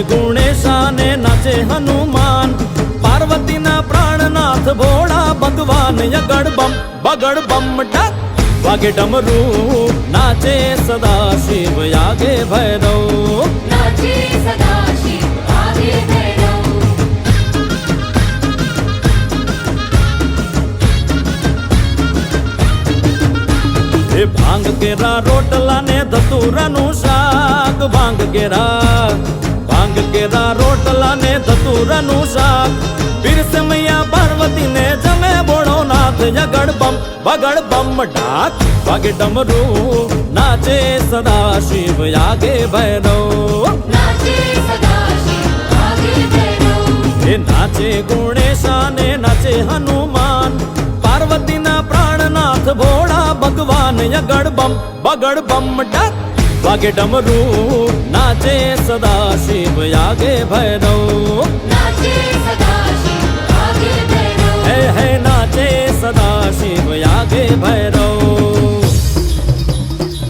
ગુણેશાને નાચે હનુમાન, પાર્વતીના પ્રાણનાથ ભોળા ભગવાન યગડ બમ બગડ બમ ડાક વાગે ડમરૂ, નાચે સદા શિવ યાગે ભૈરવ, નાચે સદા શિવ આગે ભૈરવ. એ ભાંગ કેરા રોટલા ને ધતુરાનું શાક, ભાંગ કેરા રોટલા ને ધતુરાનું શાક, પીરસે મૈયા પાર્વતી ને જમે ભોળો નાથ યગડ બમ બગડ બમ ડાક વાગે ડમરૂ, નાચે સદા શિવ યાગે ભૈરવ, નાચે સદા શિવ આગે ભૈરવ. એ નાચે ગુણેશાને નાચે હનુમાન, પાર્વતીના પ્રાણનાથ ભોળા ભગવાન યગડ બમ બગડ બમ ડાક વાગે ડમરૂ, નાચે સદા શિવ યાગે ભૈરવ, નાચે સદા શિવ આગે ભૈરવ. હે નાચે સદા શિવ યાગે ભૈરવ.